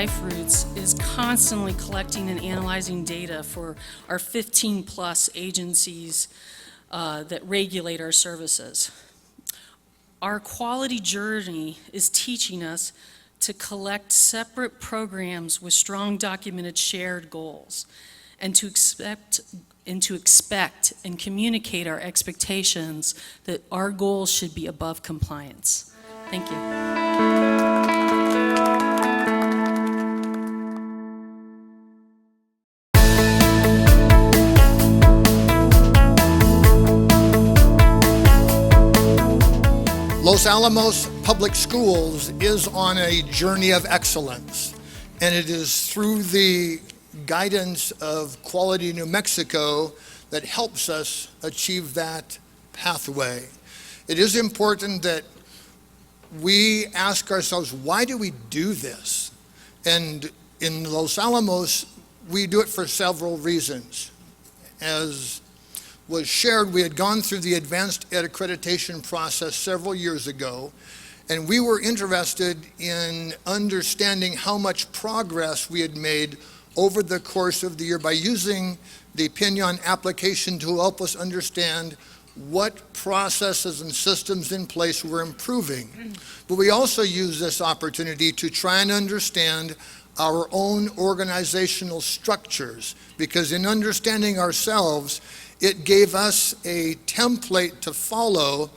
LifeRoots is constantly collecting and analyzing data for our 15-plus agencies that regulate our services. Our quality journey is teaching us to collect separate programs with strong documented shared goals, and to expect and communicate our expectations that our goals should be above compliance. Thank you. Los Alamos Public Schools is on a journey of excellence, and it is through the guidance of Quality New Mexico that helps us achieve that pathway. It is important that we ask ourselves, why do we do this? And in Los Alamos, we do it for several reasons. As was shared, we had gone through the advanced ed accreditation process several years ago, and we were interested in understanding how much progress we had made over the course of the year by using the Pinon application to help us understand what processes and systems in place were improving. But we also use this opportunity to try and understand our own organizational structures, because in understanding ourselves, it gave us a template to follow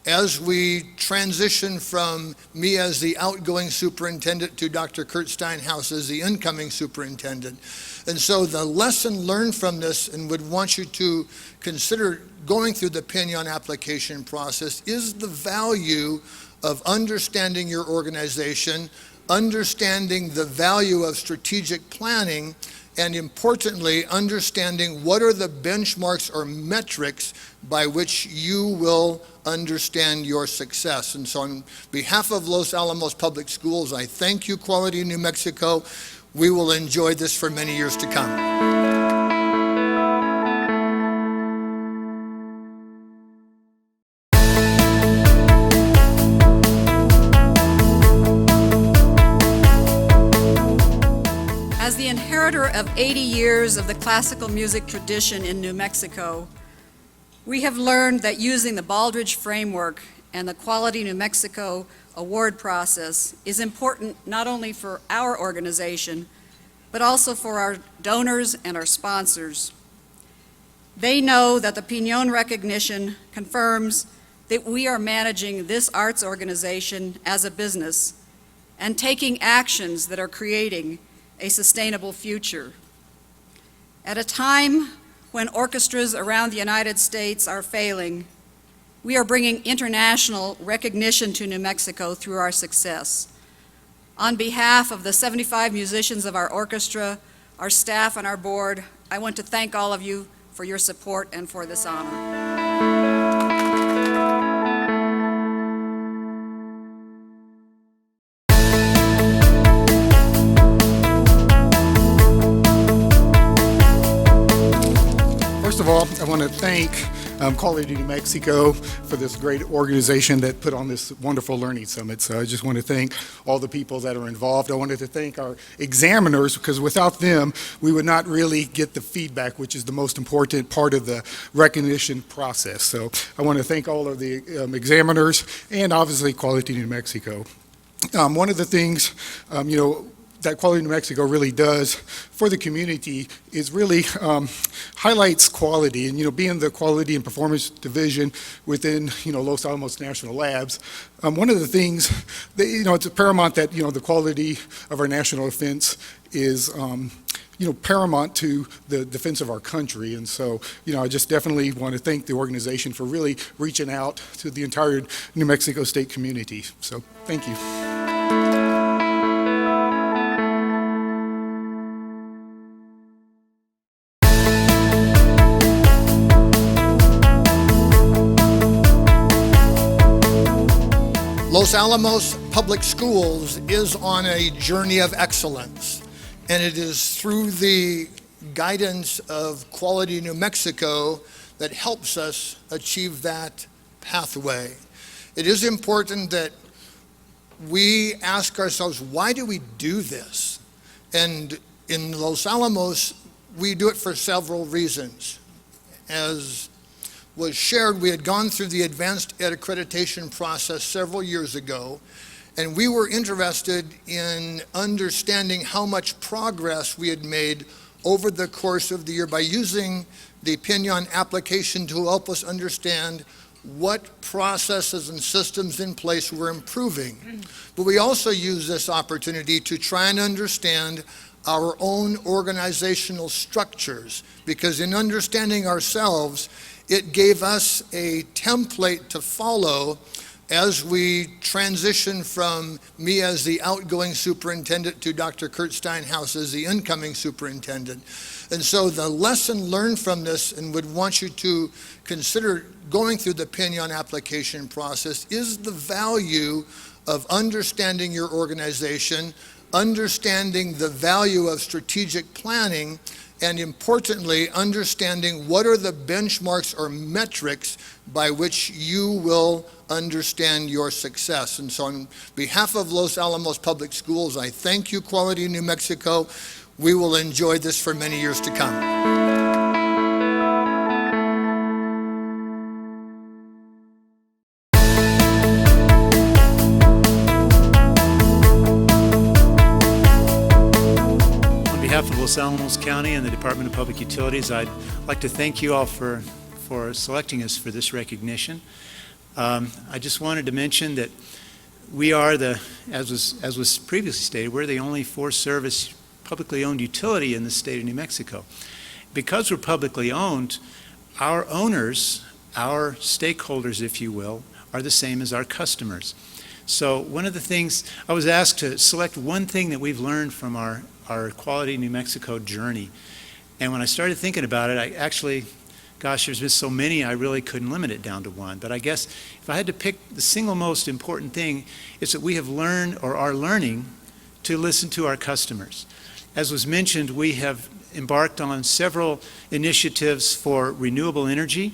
as we transition from me as the outgoing superintendent to Dr. Kurt Steinhaus as the incoming superintendent. And so the lesson learned from this, and would want you to consider going through the Pinon application process, is the value of understanding your organization, understanding the value of strategic planning, and importantly, understanding what are the benchmarks or metrics by which you will understand your success. And so on behalf of Los Alamos Public Schools, I thank you, Quality New Mexico. We will enjoy this for many years to come. As the inheritor of 80 years of the classical music tradition in New Mexico, we have learned that using the Baldrige framework and the Quality New Mexico award process is important not only for our organization, but also for our donors and our sponsors. They know that the Pinon recognition confirms that we are managing this arts organization as a business and taking actions that are creating a sustainable future. At a time when orchestras around the United States are failing, we are bringing international recognition to New Mexico through our success. On behalf of the 75 musicians of our orchestra, our staff, and our board, I want to thank all of you for your support and for this honor. First of all, I want to thank Quality New Mexico for this great organization that put on this wonderful learning summit. So I just want to thank all the people that are involved. I wanted to thank our examiners, because without them, we would not really get the feedback, which is the most important part of the recognition process. So I want to thank all of the examiners and obviously Quality New Mexico. One of the things, that Quality New Mexico really does for the community is really highlights quality. And being the quality and performance division within Los Alamos National Labs, one of the things that it's paramount that the quality of our national defense is paramount to the defense of our country. And so I just definitely want to thank the organization for really reaching out to the entire New Mexico State community. So thank you. Los Alamos Public Schools is on a journey of excellence, and it is through the guidance of Quality New Mexico that helps us achieve that pathway. It is important that we ask ourselves, why do we do this? And in Los Alamos, we do it for several reasons. As was shared, we had gone through the advanced ed accreditation process several years ago, and we were interested in understanding how much progress we had made over the course of the year by using the Pinon application to help us understand what processes and systems in place were improving. But we also use this opportunity to try and understand our own organizational structures, because in understanding ourselves, it gave us a template to follow as we transition from me as the outgoing superintendent to Dr. Kurt Steinhaus as the incoming superintendent. And so the lesson learned from this, and would want you to consider going through the Pinon application process, is the value of understanding your organization, understanding the value of strategic planning, and importantly, understanding what are the benchmarks or metrics by which you will understand your success. And so on behalf of Los Alamos Public Schools, I thank you, Quality New Mexico. We will enjoy this for many years to come. On behalf of Los Alamos County and the Department of Public Utilities, I'd like to thank you all for selecting us for this recognition. I just wanted to mention that we are as was previously stated, we're the only four-service publicly owned utility in the state of New Mexico. Because we're publicly owned, our owners, our stakeholders, if you will, are the same as our customers. So one of the things, I was asked to select one thing that we've learned from our Quality New Mexico journey. And when I started thinking about it, I actually, gosh, there's been so many, I really couldn't limit it down to one. But I guess if I had to pick the single most important thing, it's that we have learned or are learning to listen to our customers. As was mentioned, we have embarked on several initiatives for renewable energy.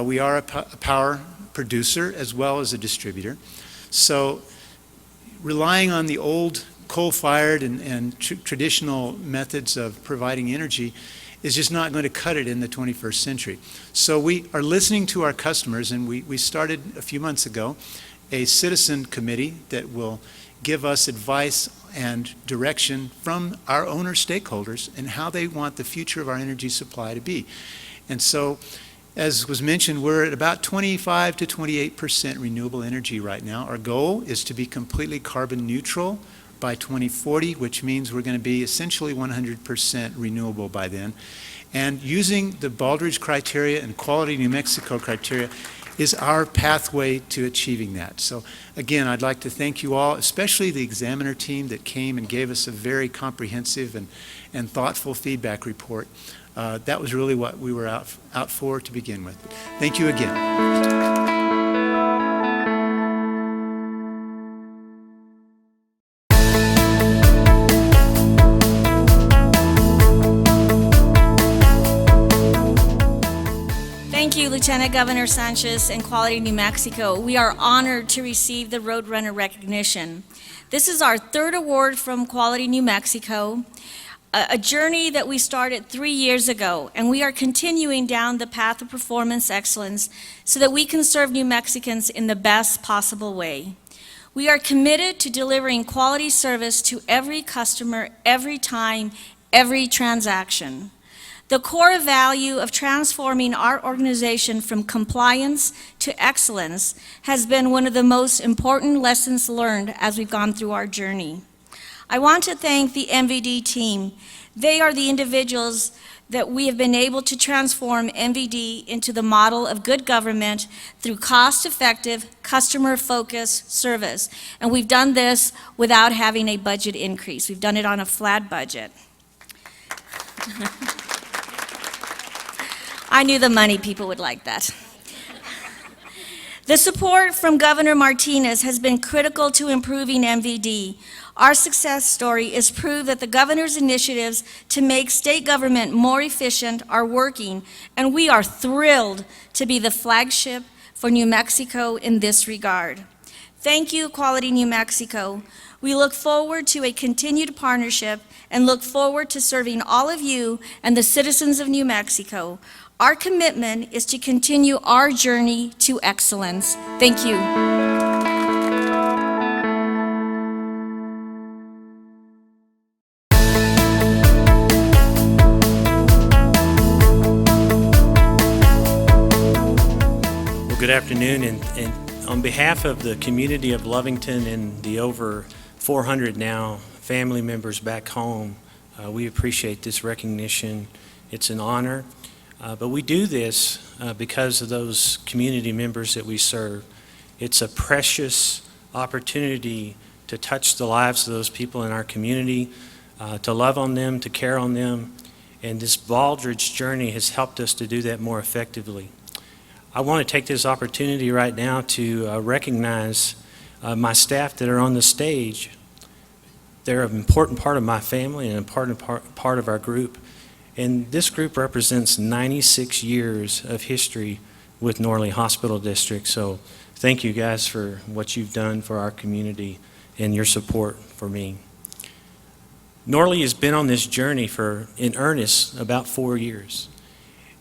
We are a power producer as well as a distributor. So relying on the old coal-fired and traditional methods of providing energy is just not going to cut it in the 21st century. So we are listening to our customers, and we started a few months ago a citizen committee that will give us advice and direction from our owner stakeholders and how they want the future of our energy supply to be. And so, as was mentioned, we're at about 25 to 28% renewable energy right now. Our goal is to be completely carbon neutral by 2040, which means we're going to be essentially 100% renewable by then. And using the Baldrige criteria and Quality New Mexico criteria is our pathway to achieving that. So again, I'd like to thank you all, especially the examiner team that came and gave us a very comprehensive and thoughtful feedback report. That was really what we were out for to begin with. Thank you again. Thank you, Lieutenant Governor Sanchez and Quality New Mexico. We are honored to receive the Roadrunner recognition. This is our third award from Quality New Mexico, a journey that we started 3 years ago, and we are continuing down the path of performance excellence so that we can serve New Mexicans in the best possible way. We are committed to delivering quality service to every customer, every time, every transaction. The core value of transforming our organization from compliance to excellence has been one of the most important lessons learned as we've gone through our journey. I want to thank the MVD team. They are the individuals that we have been able to transform MVD into the model of good government through cost-effective, customer-focused service. And we've done this without having a budget increase. We've done it on a flat budget. I knew the money people would like that. The support from Governor Martinez has been critical to improving MVD. Our success story is proof that the governor's initiatives to make state government more efficient are working, and we are thrilled to be the flagship for New Mexico in this regard. Thank you, Quality New Mexico. We look forward to a continued partnership and look forward to serving all of you and the citizens of New Mexico. Our commitment is to continue our journey to excellence. Thank you. Well, good afternoon, and on behalf of the community of Lovington and the over 400 now family members back home, we appreciate this recognition. It's an honor, but we do this because of those community members that we serve. It's a precious opportunity to touch the lives of those people in our community, to love on them, to care on them, and this Baldrige journey has helped us to do that more effectively. I want to take this opportunity right now to recognize my staff that are on the stage. They're an important part of my family and an important part of our group. And this group represents 96 years of history with Norley Hospital District. So thank you guys for what you've done for our community and your support for me. Norley has been on this journey in earnest, about 4 years.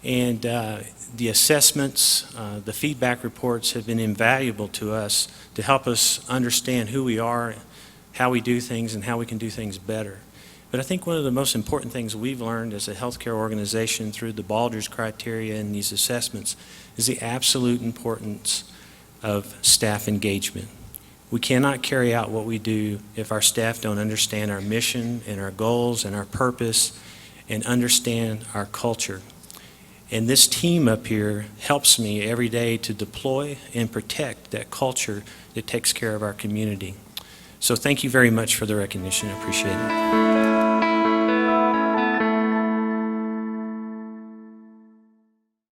And the assessments, the feedback reports have been invaluable to us to help us understand who we are, how we do things, and how we can do things better. But I think one of the most important things we've learned as a healthcare organization through the Baldrige criteria and these assessments is the absolute importance of staff engagement. We cannot carry out what we do if our staff don't understand our mission and our goals and our purpose and understand our culture. And this team up here helps me every day to deploy and protect that culture that takes care of our community. So thank you very much for the recognition. I appreciate it.